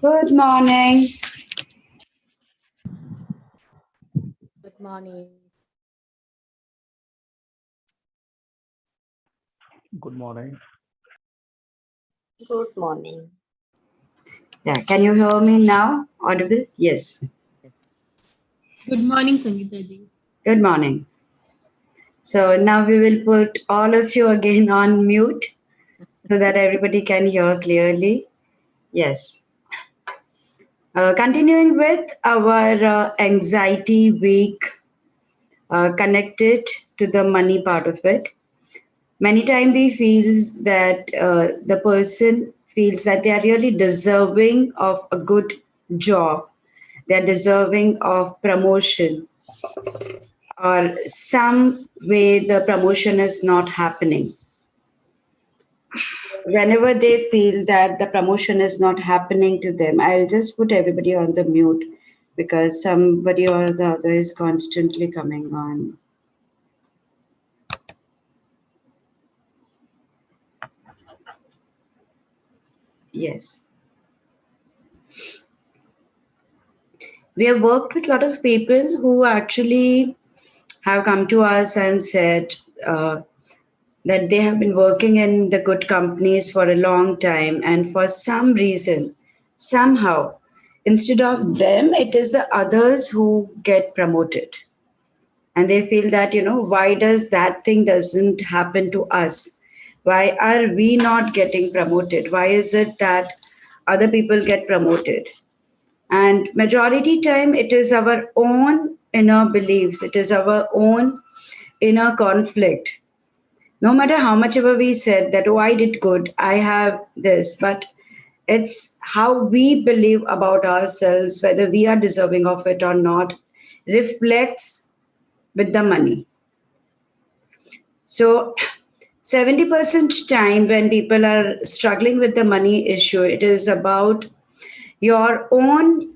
Good morning. Good morning. Good morning. Good morning. Yeah, can you hear me now? Audible? Yes. Yes. Good morning, Sangeeta ji. Good morning. So now we will put all of you again on mute so that everybody can hear clearly. Yes. Continuing with our anxiety week connected to the money part of it. Many times we feel that the person feels that they are really deserving of a good job. They are deserving of promotion or some way the promotion is not happening. Whenever they feel that the promotion is not happening to them, I'll just put everybody on the mute because somebody or the other is constantly coming on. Yes. We have worked with a lot of people who actually have come to us and said that they have been working in the good companies for a long time, and for some reason, somehow, instead of them, it is the others who get promoted. And they feel that, why does that thing doesn't happen to us? Why are we not getting promoted? Why is it that other people get promoted? And majority time it is our own inner beliefs, it is our own inner conflict. No matter how much ever we said that, oh, I did good, I have this, but it's how we believe about ourselves, whether we are deserving of it or not, reflects with the money. So 70% time when people are struggling with the money issue, it is about your own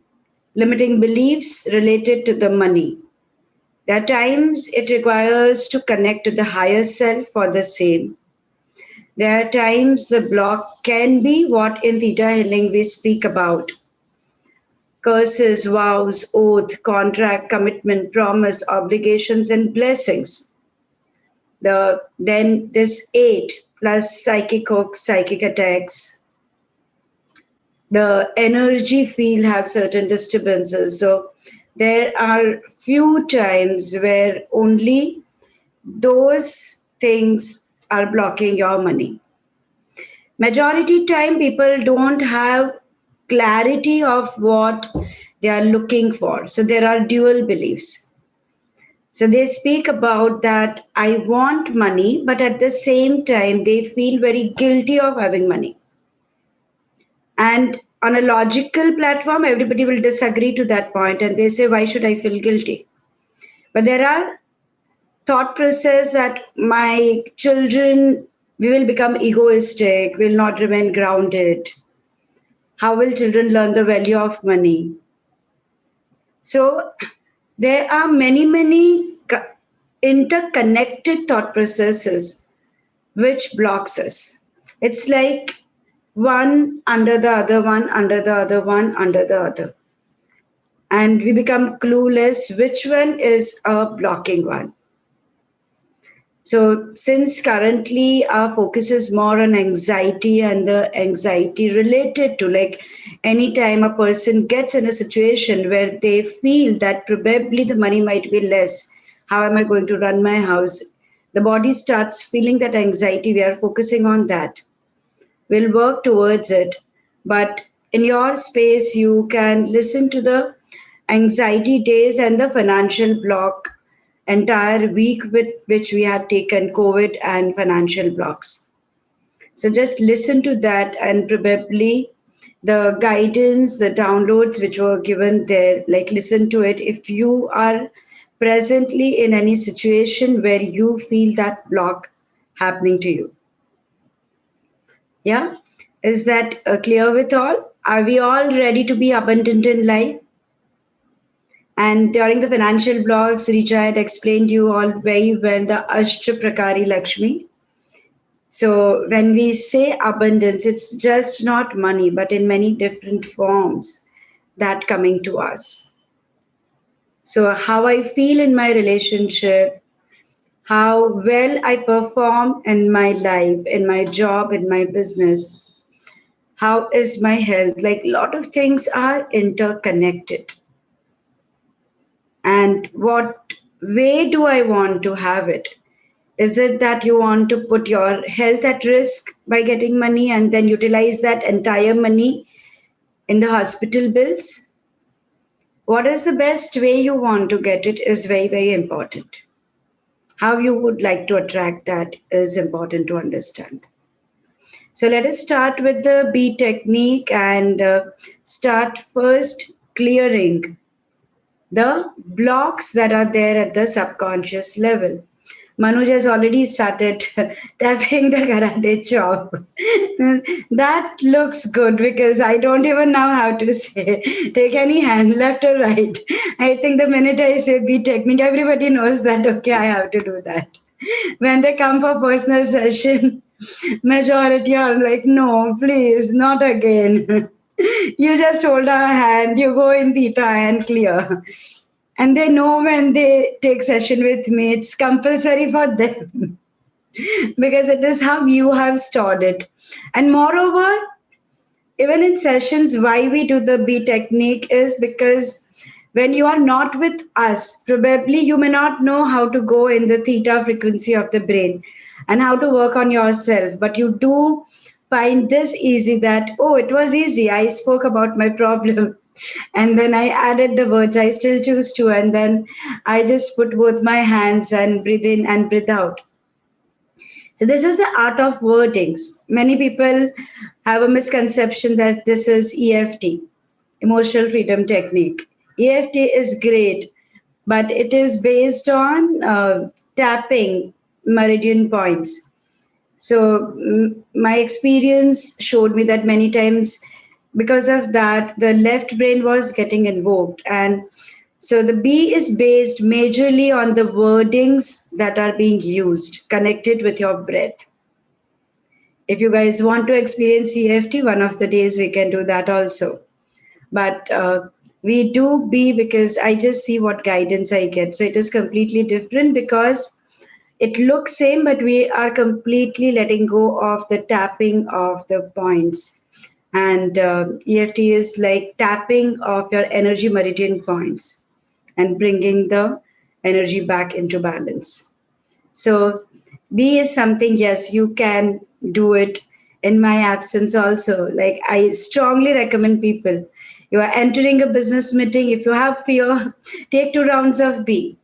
limiting beliefs related to the money. There are times it requires to connect to the higher self for the same. There are times the block can be what in theta healing we speak about: curses, vows, oath, contract, commitment, promise, obligations, and blessings. Then this 8 plus psychic hooks, psychic attacks, the energy field have certain disturbances. So there are few times where only those things are blocking your money. Majority time people don't have clarity of what they are looking for. So there are dual beliefs. So they speak about that I want money, but at the same time they feel very guilty of having money. And on a logical platform, everybody will disagree to that point and they say, why should I feel guilty? But there are thought process that my children, we will become egoistic, will not remain grounded. How will children learn the value of money? So there are many interconnected thought processes which blocks us. It's like one under the other, one under the other, one under the other. And we become clueless which one is a blocking one. So, since currently our focus is more on anxiety and the anxiety related to, like, anytime a person gets in a situation where they feel that probably the money might be less, how am I going to run my house? The body starts feeling that anxiety. We are focusing on that. We'll work towards it. But in your space, you can listen to the anxiety days and the financial block entire week with which we had taken COVID and financial blocks. So just listen to that and probably the guidance, the downloads which were given there, like listen to it. If you are presently in any situation where you feel that block happening to you. Yeah? Is that clear with all? Are we all ready to be abundant in life? And during the financial blogs, Richa had explained you all very well the Ashtra Prakari Lakshmi. So when we say abundance, it's just not money, but in many different forms that coming to us. So how I feel in my relationship, how well I perform in my life, in my job, in my business, how is my health? Like a lot of things are interconnected. And what way do I want to have it? Is it that you want to put your health at risk by getting money and then utilize that entire money in the hospital bills? What is the best way you want to get it is very, very important. How you would like to attract that is important to understand. So let us start with the B technique and start first clearing the blocks that are there at the subconscious level. Manoj has already started tapping the karate chop. That looks good because I don't even know how to say take any hand, left or right. I think the minute I say B technique, everybody knows that okay, I have to do that. When they come for personal session, majority are like, no, please, not again. You just hold our hand, you go in theta and clear. And they know when they take session with me, it's compulsory for them because it is how you have stored it. And moreover, even in sessions, why we do the B technique is because when you are not with us, probably you may not know how to go in the theta frequency of the brain and how to work on yourself. But you do find this easy that, oh, it was easy. I spoke about my problem. And then I added the words, I still choose to. And then I just put both my hands and breathe in and breathe out. So this is the art of wordings. Many people have a misconception that this is EFT, emotional freedom technique. EFT is great, but it is based on tapping meridian points. So my experience showed me that many times because of that, the left brain was getting invoked. And so the B is based majorly on the wordings that are being used, connected with your breath. If you guys want to experience EFT, one of the days we can do that also. But we do B because I just see what guidance I get. So it is completely different because it looks same, but we are completely letting go of the tapping of the points. And EFT is like tapping of your energy meridian points and bringing the energy back into balance. So B is something, yes, you can do it in my absence also. Like I strongly recommend people. You are entering a business meeting. If you have fear, take 2 rounds of B.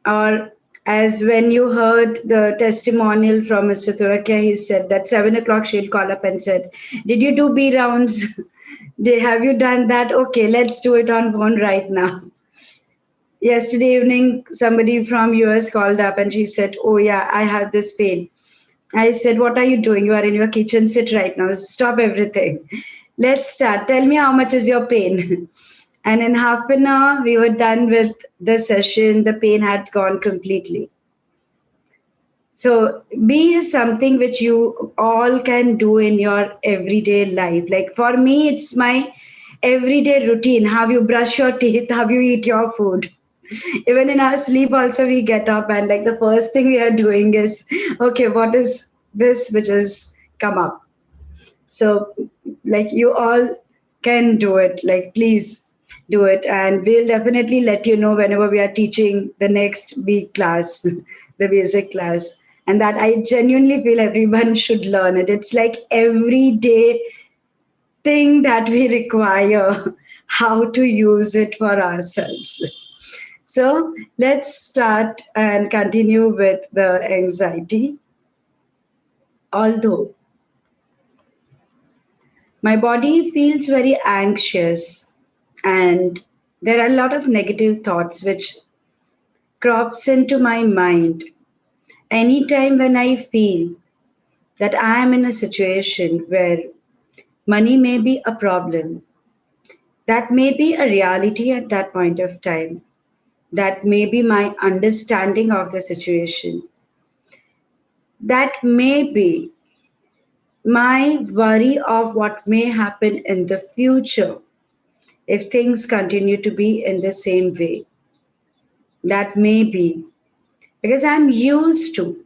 Or as when you heard the testimonial from Mr. Turakia, he said that 7 o'clock she'll call up and said, did you do B rounds? Have you done that? Okay, let's do it on phone right now. Yesterday evening, somebody from US called up and she said, oh yeah, I have this pain. I said, what are you doing? You are in your kitchen, sit right now, stop everything. Let's start. Tell me how much is your pain? And in half an hour, we were done with the session. The pain had gone completely. So B is something which you all can do in your everyday life. Like for me, it's my everyday routine. How you brush your teeth, how you eat your food. Even in our sleep also we get up and like the first thing we are doing is, okay, what is this which has come up? So like you all can do it. Like please do it, and we'll definitely let you know whenever we are teaching the next B class, the basic class. And that I genuinely feel everyone should learn it. It's like everyday thing that we require how to use it for ourselves. So let's start and continue with the anxiety. Although my body feels very anxious and there are a lot of negative thoughts which crops into my mind anytime when I feel that I am in a situation where money may be a problem, that may be a reality at that point of time, that may be my understanding of the situation. That may be my worry of what may happen in the future if things continue to be in the same way. That may be because I'm used to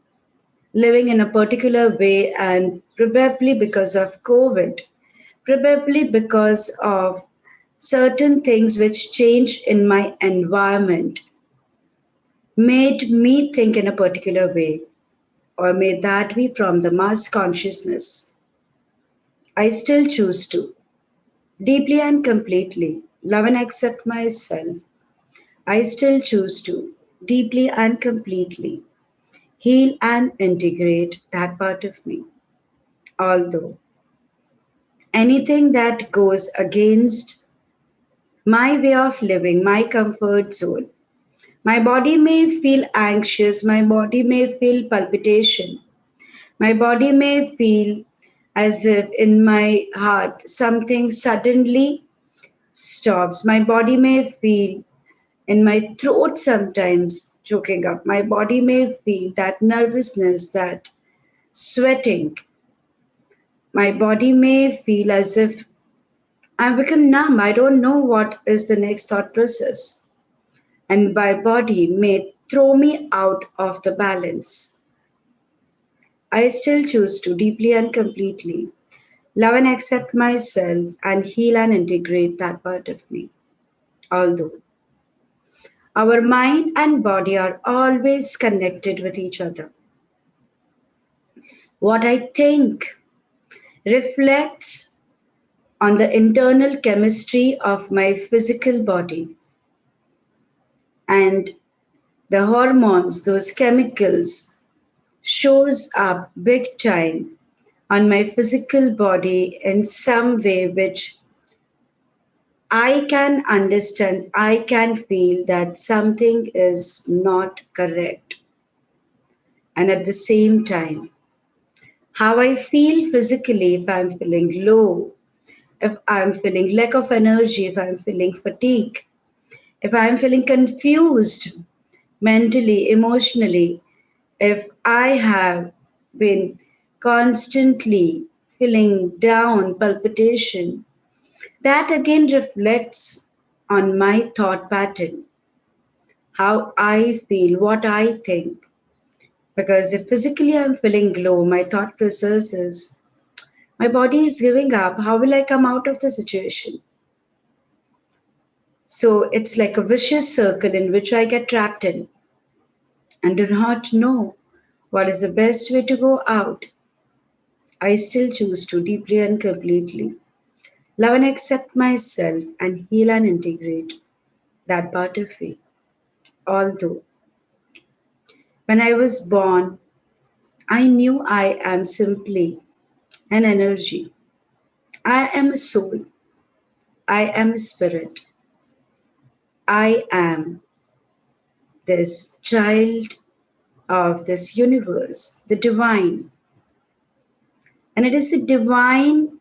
living in a particular way, and probably because of COVID, probably because of certain things which changed in my environment, made me think in a particular way, or may that be from the mass consciousness. I still choose to deeply and completely love and accept myself. I still choose to deeply and completely heal and integrate that part of me. Although anything that goes against my way of living, my comfort zone, my body may feel anxious, my body may feel palpitation, my body may feel as if in my heart something suddenly stops. My body may feel in my throat sometimes choking up. My body may feel that nervousness, that sweating. My body may feel as if I've become numb. I don't know what is the next thought process. And my body may throw me out of the balance. I still choose to deeply and completely love and accept myself and heal and integrate that part of me. Although our mind and body are always connected with each other. What I think reflects on the internal chemistry of my physical body, and the hormones, those chemicals, shows up big time on my physical body in some way which I can understand, I can feel that something is not correct. And at the same time, how I feel physically, if I'm feeling low, if I'm feeling lack of energy, if I'm feeling fatigue, if I'm feeling confused mentally, emotionally, if I have been constantly feeling down, palpitation, that again reflects on my thought pattern, how I feel, what I think. Because if physically I'm feeling low, my thought process is my body is giving up. How will I come out of the situation? So it's like a vicious circle in which I get trapped in and do not know what is the best way to go out. I still choose to deeply and completely love and accept myself and heal and integrate that part of me. Although when I was born, I knew I am simply an energy. I am a soul. I am a spirit. I am this child of this universe, the divine. And it is the divine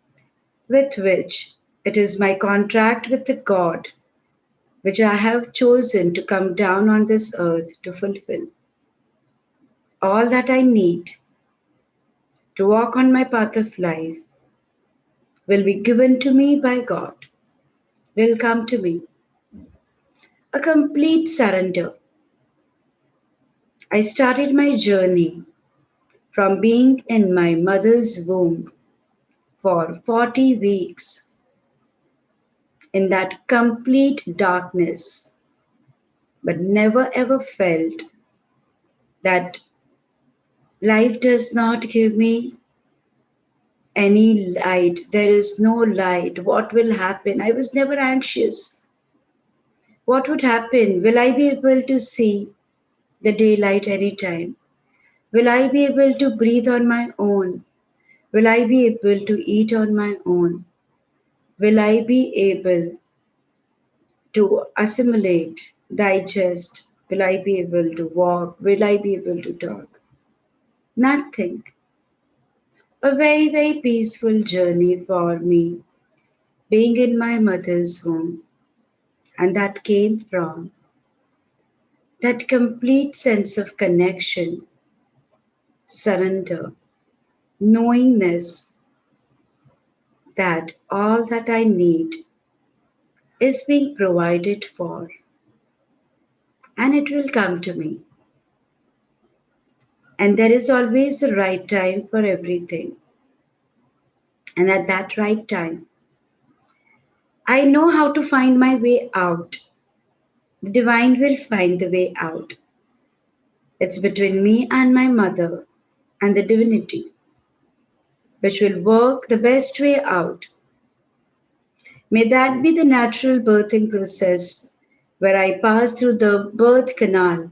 with which it is my contract with the God which I have chosen to come down on this earth to fulfill. All that I need to walk on my path of life will be given to me by God, will come to me. A complete surrender. I started my journey from being in my mother's womb for 40 weeks in that complete darkness, but never ever felt that life does not give me any light. There is no light. What will happen? I was never anxious. What would happen? Will I be able to see the daylight anytime? Will I be able to breathe on my own? Will I be able to eat on my own? Will I be able to assimilate, digest? Will I be able to walk? Will I be able to talk? Nothing. A very, very peaceful journey for me being in my mother's womb. And that came from that complete sense of connection, surrender, knowingness that all that I need is being provided for and it will come to me. And there is always the right time for everything. And at that right time, I know how to find my way out. The divine will find the way out. It's between me and my mother and the divinity, which will work the best way out. May that be the natural birthing process where I pass through the birth canal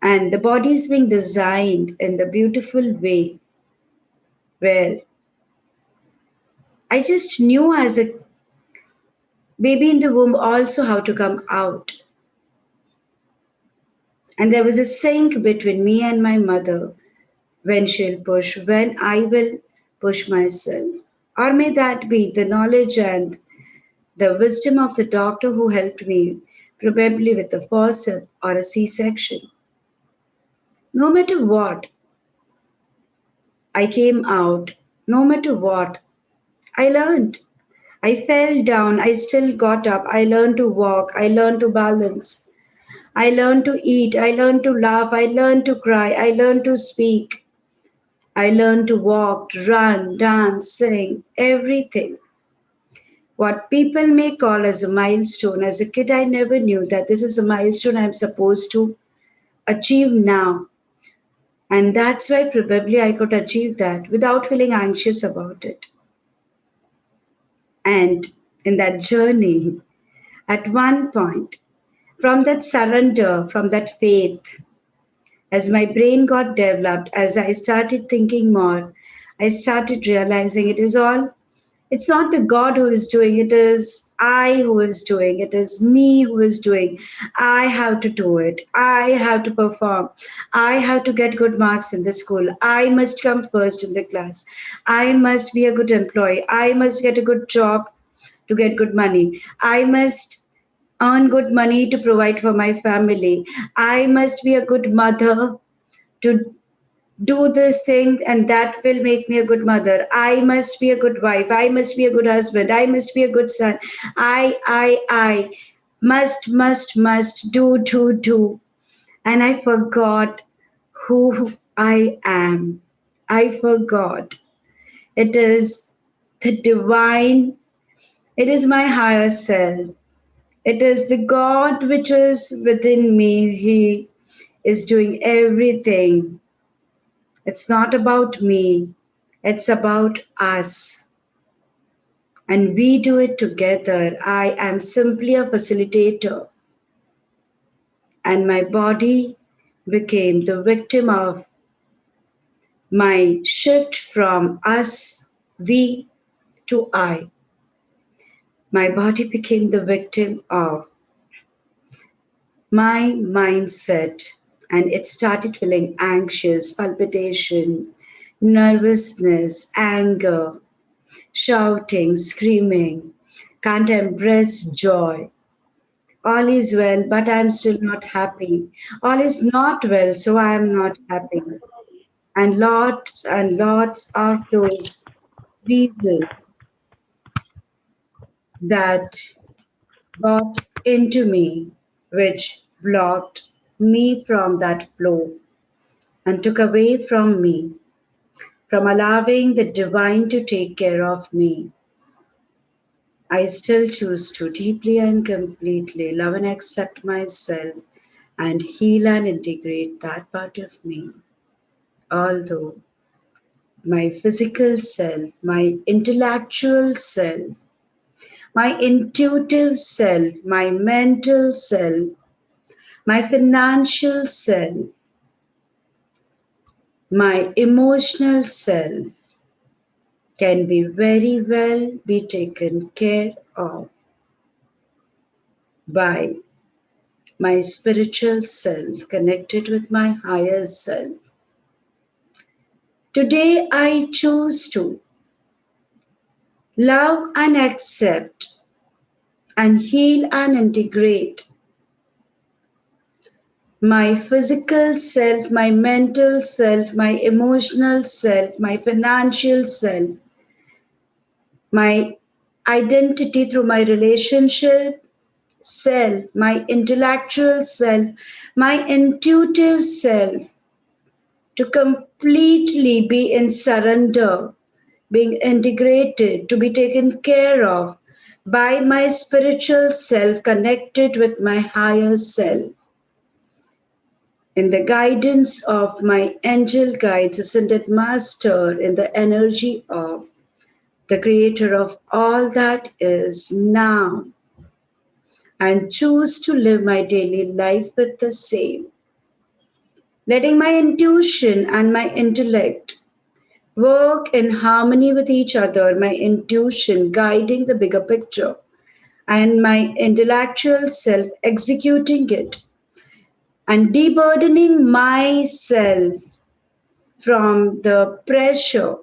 and the body is being designed in the beautiful way where I just knew as a baby in the womb also how to come out. And there was a sync between me and my mother when she'll push, when I will push myself. Or may that be the knowledge and the wisdom of the doctor who helped me, probably with a forceps or a C section. No matter what, I came out. No matter what, I learned. I fell down, I still got up. I learned to walk, I learned to balance. I learned to eat, I learned to laugh, I learned to cry, I learned to speak. I learned to walk, run, dance, sing, everything. What people may call as a milestone. As a kid, I never knew that this is a milestone I'm supposed to achieve now. And that's why probably I could achieve that without feeling anxious about it. And in that journey, at one point, from that surrender, from that faith, as my brain got developed, as I started thinking more, I started realizing it's not the God who is doing, it is I who is doing, it is me who is doing. I have to do it. I have to perform. I have to get good marks in the school. I must come first in the class. I must be a good employee. I must get a good job to get good money. I must earn good money to provide for my family. I must be a good mother to do this thing and that will make me a good mother. I must be a good wife. I must be a good husband. I must be a good son. I must do. And I forgot who I am. I forgot. It is the divine, it is my higher self. It is the God which is within me. He is doing everything. It's not about me, it's about us. And we do it together. I am simply a facilitator. And my body became the victim of my shift from us, we, to I. My body became the victim of my mindset and it started feeling anxious, palpitation, nervousness, anger, shouting, screaming, can't embrace joy. All is well, but I'm still not happy. All is not well, so I am not happy. And lots of those reasons that got into me, which blocked me from that flow and took away from me, from allowing the divine to take care of me. I still choose to deeply and completely love and accept myself and heal and integrate that part of me. Although my physical self, my intellectual self, my intuitive self, my mental self, my financial self, my emotional self can be very well be taken care of by my spiritual self connected with my higher self. Today I choose to love and accept and heal and integrate my physical self, my mental self, my emotional self, my financial self, my identity through my relationship self, my intellectual self, my intuitive self, to completely be in surrender, being integrated, to be taken care of by my spiritual self, connected with my higher self. In the guidance of my angel guides, ascended master, in the energy of the creator of all that is now, and choose to live my daily life with the same, letting my intuition and my intellect work in harmony with each other, my intuition guiding the bigger picture, and my intellectual self executing it, and deburdening myself from the pressure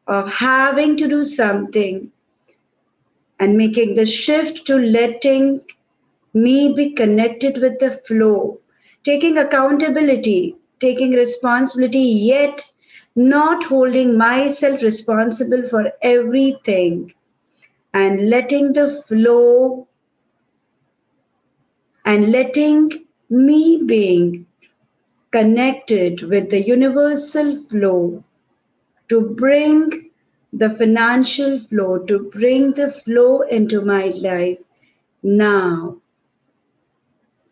of having to do something and making the shift to letting me be connected with the flow, taking accountability, taking responsibility, yet not holding myself responsible for everything, and letting the flow and letting me being connected with the universal flow to bring the financial flow, to bring the flow into my life. Now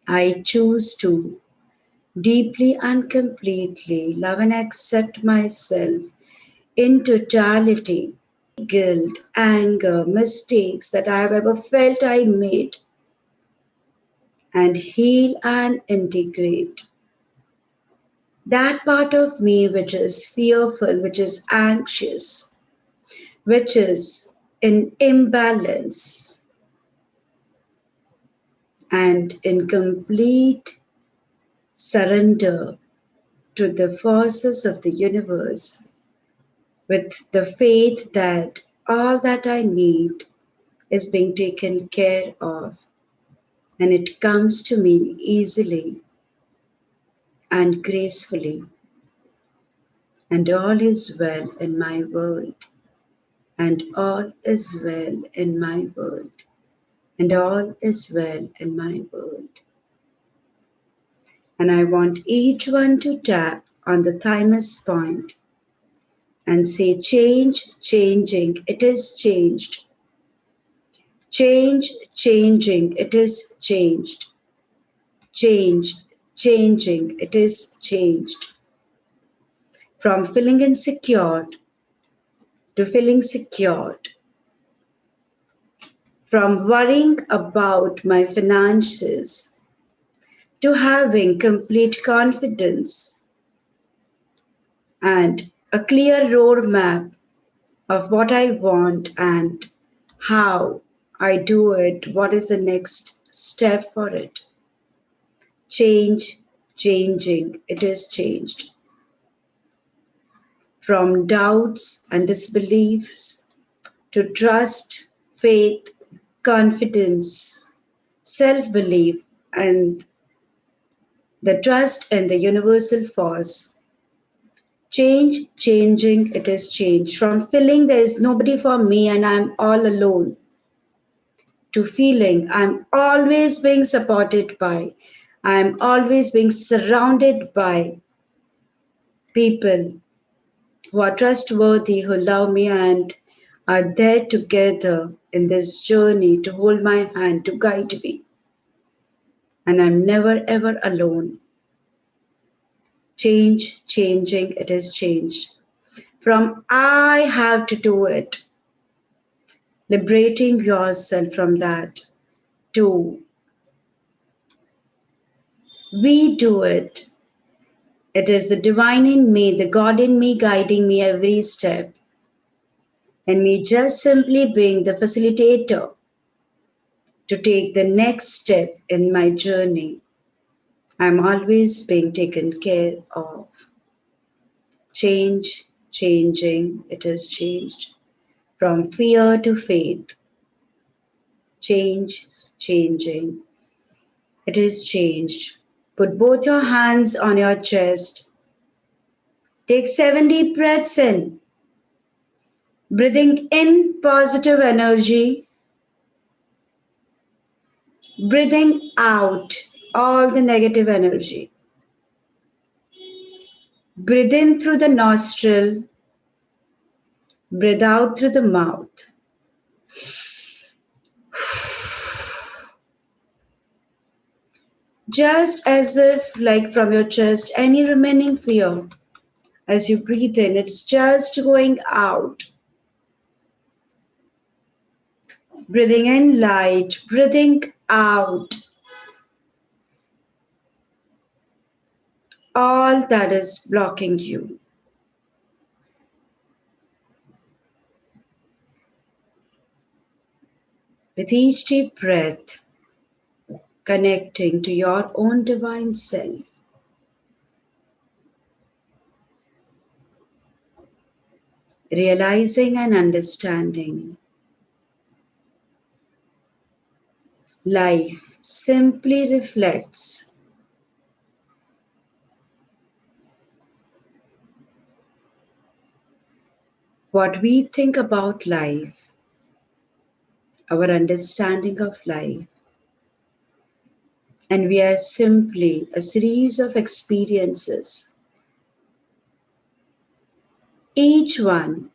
I choose to deeply and completely love and accept myself in totality. Guilt, anger, mistakes that I have ever felt I made, and heal and integrate that part of me which is fearful, which is anxious, which is in imbalance and in complete surrender to the forces of the universe, with the faith that all that I need is being taken care of, and it comes to me easily and gracefully, and all is well in my world, and all is well in my world, and all is well in my world. And I want each one to tap on the thymus point and say, change, changing, it is changed. Change, changing, it is changed. Change, changing, it is changed. From feeling insecure to feeling secured. From worrying about my finances to having complete confidence and a clear roadmap of what I want and how I do it, what is the next step for it. Change, changing, it is changed. From doubts and disbeliefs to trust, faith, confidence, self belief, and the trust in the universal force. Change, changing, it is changed. From feeling there is nobody for me and I'm all alone, to feeling I'm always being supported by, I'm always being surrounded by people who are trustworthy, who love me and are there together in this journey to hold my hand, to guide me. And I'm never ever alone. Change, changing, it is changed. From I have to do it, liberating yourself from that, to we do it. It is the divine in me, the God in me guiding me every step, and me just simply being the facilitator to take the next step in my journey. I'm always being taken care of. Change, changing, it is changed. From fear to faith. Change, changing, it is changed. Put both your hands on your chest. Take 7 deep breaths in, breathing in positive energy, breathing out all the negative energy. Breathe in through the nostril, breathe out through the mouth. Just as if, like from your chest, any remaining fear, as you breathe in, it's just going out. Breathing in light, breathing out all that is blocking you. With each deep breath, connecting to your own divine self. Realizing and understanding life simply reflects what we think about life, our understanding of life, and we are simply a series of experiences. Each one,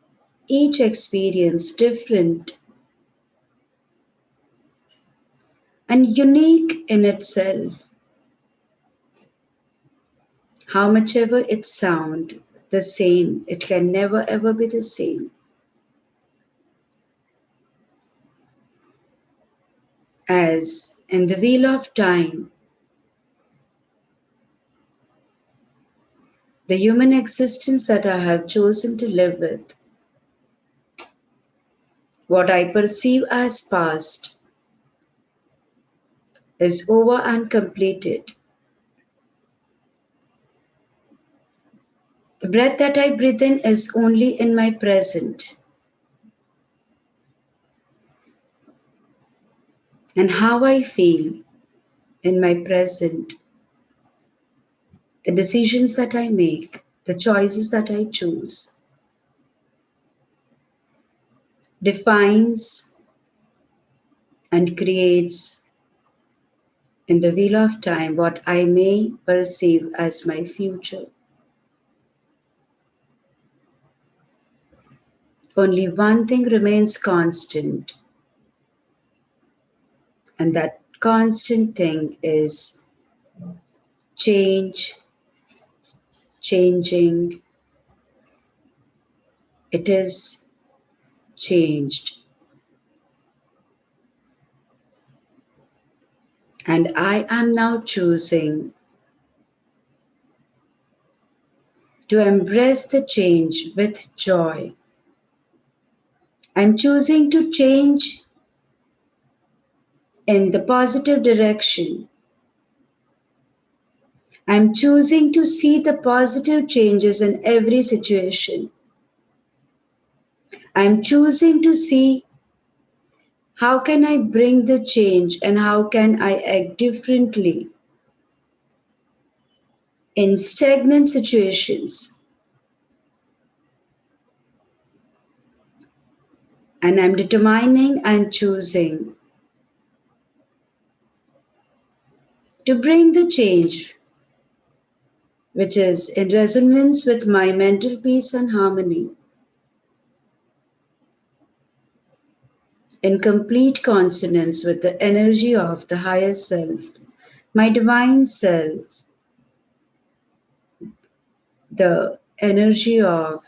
each experience different and unique in itself. How much ever it sound the same, it can never ever be the same. As in the wheel of time, the human existence that I have chosen to live with, what I perceive as past, is over and completed. The breath that I breathe in is only in my present. And how I feel in my present, the decisions that I make, the choices that I choose, defines and creates in the wheel of time what I may perceive as my future. Only one thing remains constant, and that constant thing is change, changing. It is changed. And I am now choosing to embrace the change with joy. I'm choosing to change in the positive direction. I'm choosing to see the positive changes in every situation. I'm choosing to see how can I bring the change and how can I act differently in stagnant situations. And I'm determining and choosing to bring the change which is in resonance with my mental peace and harmony, in complete consonance with the energy of the higher self, my divine self, the energy of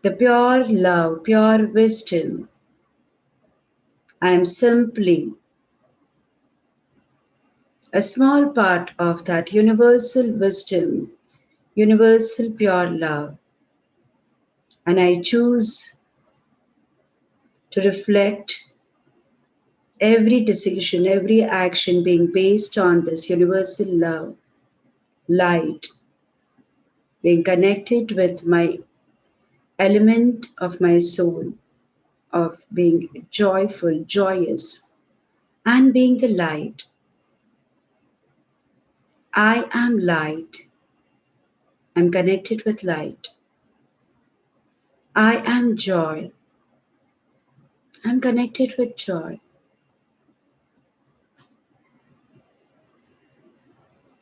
the pure love, pure wisdom. I am simply a small part of that universal wisdom, universal pure love. And I choose to reflect every decision, every action being based on this universal love, light, being connected with my element of my soul, of being joyful, joyous, and being the light. I am light. I'm connected with light. I am joy. I'm connected with joy.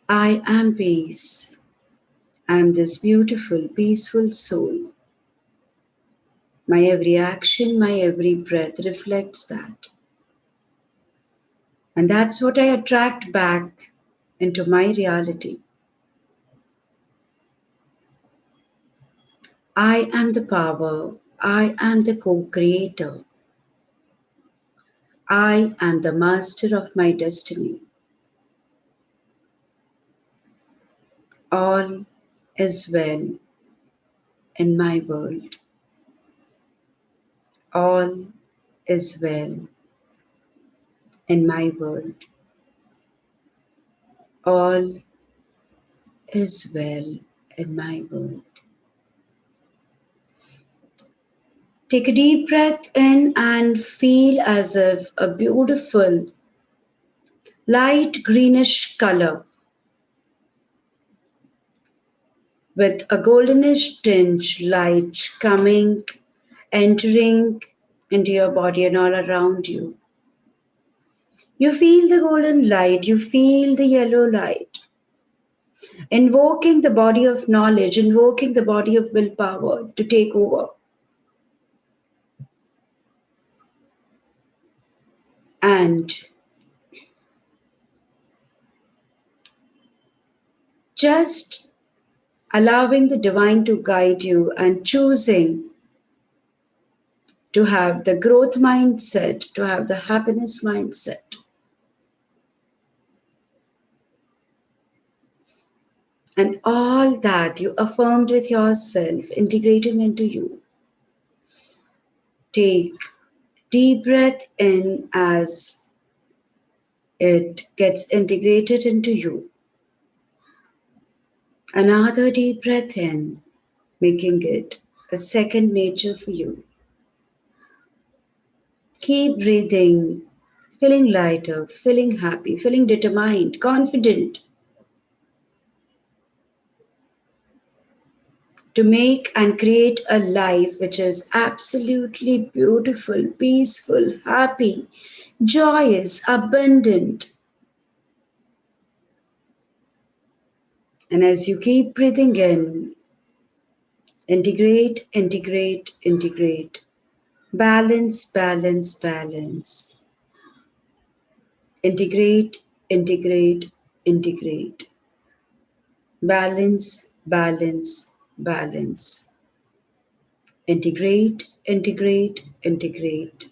I am peace. I'm this beautiful, peaceful soul. My every action, my every breath reflects that. And that's what I attract back into my reality. I am the power. I am the co creator. I am the master of my destiny. All is well in my world. All is well in my world. All is well in my world. Take a deep breath in and feel as if a beautiful light greenish color with a goldenish tinge light coming, entering into your body and all around you. You feel the golden light, you feel the yellow light, invoking the body of knowledge, invoking the body of willpower to take over. And just allowing the divine to guide you and choosing to have the growth mindset, to have the happiness mindset. And all that you affirmed with yourself, integrating into you. Take deep breath in as it gets integrated into you. Another deep breath in, making it a second nature for you. Keep breathing, feeling lighter, feeling happy, feeling determined, confident to make and create a life which is absolutely beautiful, peaceful, happy, joyous, abundant. And as you keep breathing in, integrate, integrate, integrate. Balance, balance, balance. Integrate, integrate, integrate. Balance, balance, balance. Integrate, integrate, integrate.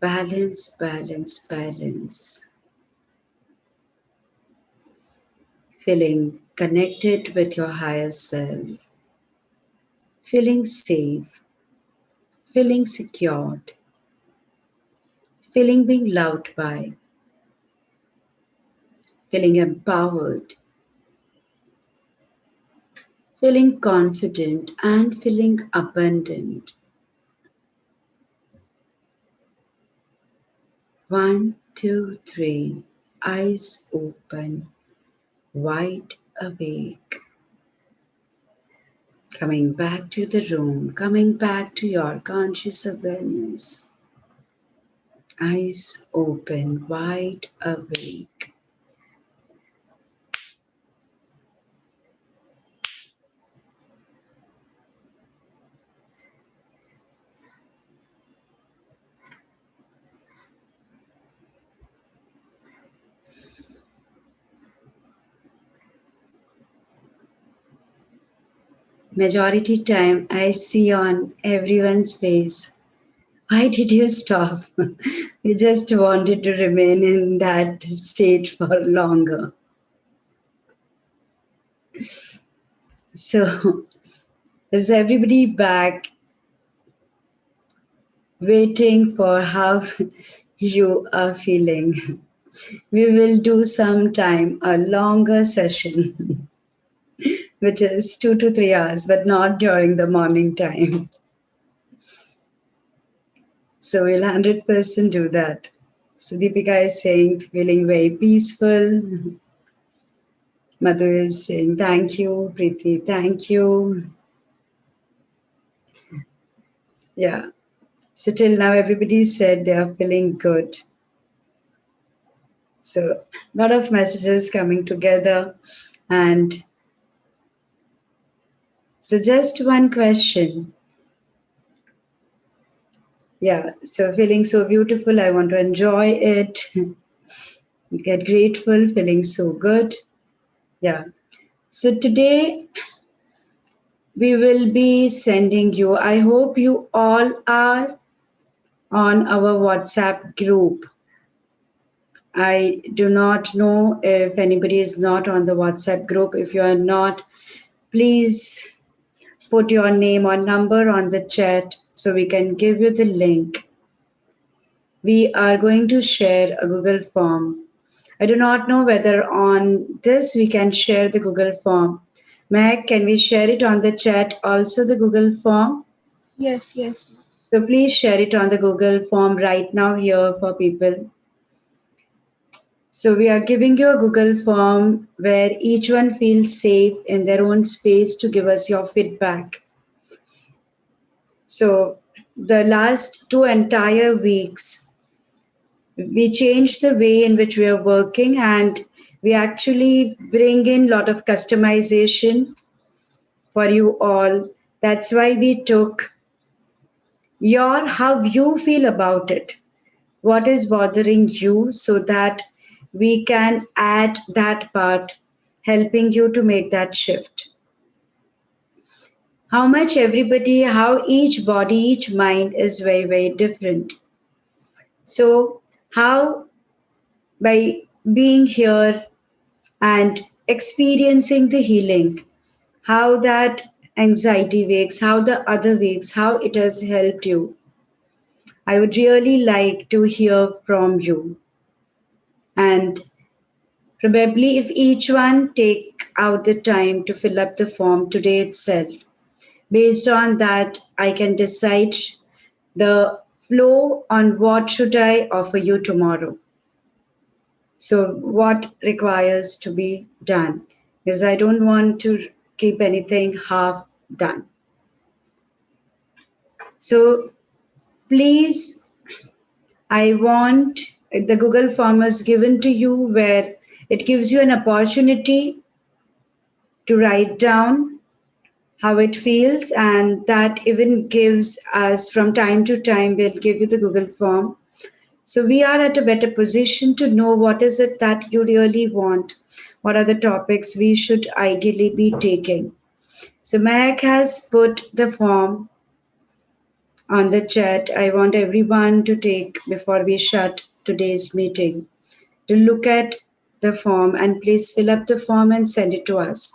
Balance, balance, balance. Feeling connected with your higher self. Feeling safe. Feeling secured. Feeling being loved by. Feeling empowered. Feeling confident and feeling abundant. 1, 2, 3. Eyes open, wide awake. Coming back to the room, coming back to your conscious awareness. Eyes open, wide awake. Majority time I see on everyone's face, why did you stop? You just wanted to remain in that state for longer. So, is everybody back waiting for how you are feeling? We will do sometime a longer session, which is 2 to 3 hours, but not during the morning time. So we'll 100% do that. So Deepika is saying feeling very peaceful. Madhu is saying thank you, Preeti, thank you. Yeah. So till now, everybody said they are feeling good. So a lot of messages coming together. And so just one question. Yeah. So feeling so beautiful. I want to enjoy it. Get grateful, feeling so good. Yeah. So today we will be sending you, I hope you all are on our WhatsApp group. I do not know if anybody is not on the WhatsApp group. If you are not, please put your name or number on the chat so we can give you the link. We are going to share a Google form. I do not know whether on this we can share the Google form. Meg, can we share it on the chat also, the Google form? Yes, yes, ma'am. So please share it on the Google form right now here for people. So we are giving you a Google form where each one feels safe in their own space to give us your feedback. So the last 2 entire weeks, we changed the way in which we are working, and we actually bring in a lot of customization for you all. That's why we took your how you feel about it, what is bothering you, so that we can add that part, helping you to make that shift. How much everybody, how each body, each mind is very, very different. So, how by being here and experiencing the healing, how that anxiety wakes, how the other wakes, how it has helped you. I would really like to hear from you. And probably if each one take out the time to fill up the form today itself, based on that, I can decide the flow on what should I offer you tomorrow. So what requires to be done? Because I don't want to keep anything half done. So please, I want the Google form is given to you where it gives you an opportunity to write down how it feels, and that even gives us from time to time, we'll give you the Google form. So we are at a better position to know what is it that you really want, what are the topics we should ideally be taking. So Mac has put the form on the chat. I want everyone to take, before we shut today's meeting, to look at the form and please fill up the form and send it to us.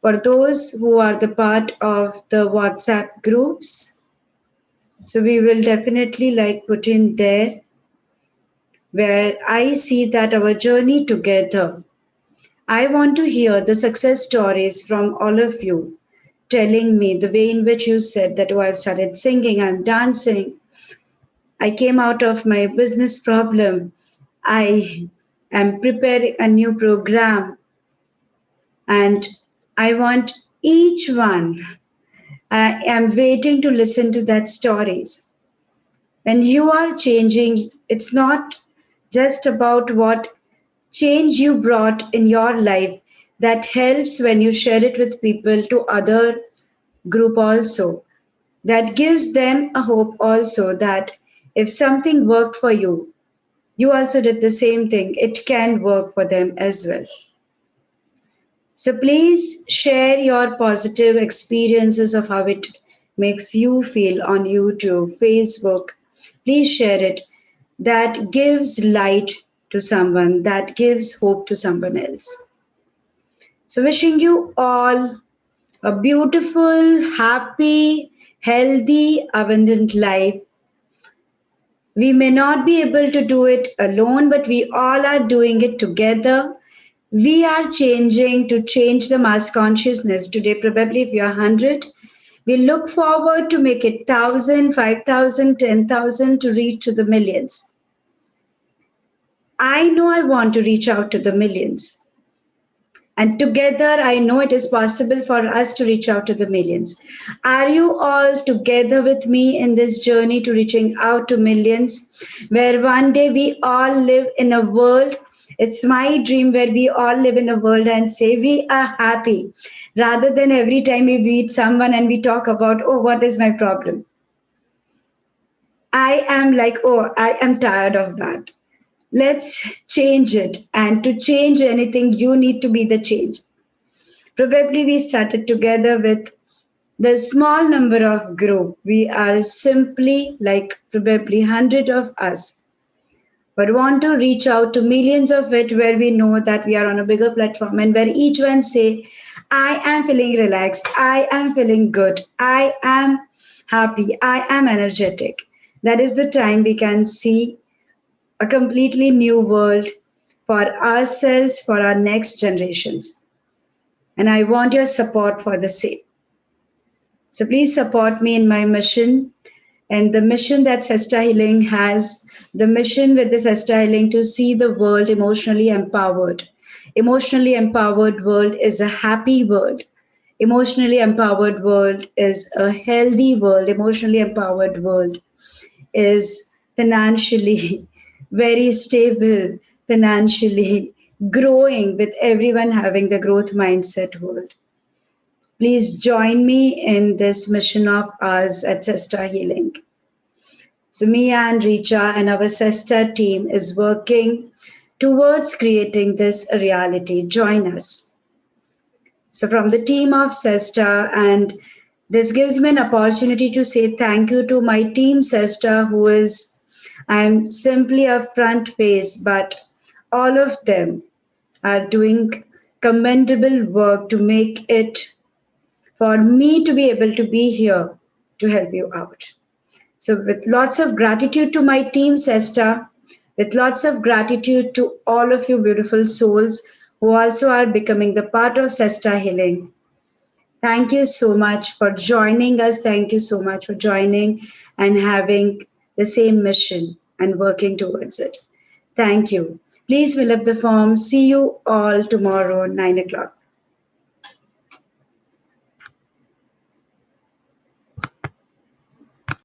For those who are the part of the WhatsApp groups, so we will definitely like put in there where I see that our journey together. I want to hear the success stories from all of you, telling me the way in which you said that, oh, I've started singing, I'm dancing, I came out of my business problem, I am preparing a new program, and I want each one. I am waiting to listen to that stories. When you are changing, it's not just about what change you brought in your life that helps when you share it with people to other group also. That gives them a hope also that if something worked for you, you also did the same thing. It can work for them as well. So please share your positive experiences of how it makes you feel on YouTube, Facebook. Please share it. That gives light to someone, that gives hope to someone else. So, wishing you all a beautiful, happy, healthy, abundant life. We may not be able to do it alone, but we all are doing it together. We are changing to change the mass consciousness. Today, probably if you are 100, we look forward to make it 1,000, 5,000, 10,000 to reach to the millions. I know I want to reach out to the millions. And together, I know it is possible for us to reach out to the millions. Are you all together with me in this journey to reaching out to millions, where one day we all live in a world? It's my dream where we all live in a world and say we are happy, rather than every time we meet someone and we talk about, oh, what is my problem? I am like, oh, I am tired of that. Let's change it. And to change anything, you need to be the change. Probably we started together with the small number of group. We are simply like probably 100 of us, but want to reach out to millions of it, where we know that we are on a bigger platform and where each one say, I am feeling relaxed, I am feeling good, I am happy, I am energetic. That is the time we can see a completely new world for ourselves, for our next generations. And I want your support for the same. So please support me in my mission. And the mission that Cesta Healing has, the mission with this Cesta Healing to see the world emotionally empowered. Emotionally empowered world is a happy world. Emotionally empowered world is a healthy world. Emotionally empowered world is financially very stable, financially growing, with everyone having the growth mindset world. Please join me in this mission of ours at Cesta Healing. So Mia and Richa and our Cesta team is working towards creating this reality. Join us. So from the team of Cesta, and this gives me an opportunity to say thank you to my team Cesta, who is, I'm simply a front face, but all of them are doing commendable work to make it for me to be able to be here to help you out. So with lots of gratitude to my team Cesta, with lots of gratitude to all of you beautiful souls who also are becoming the part of Cesta Healing. Thank you so much for joining us. Thank you so much for joining and having the same mission and working towards it. Thank you. Please fill up the form. See you all tomorrow, 9 o'clock.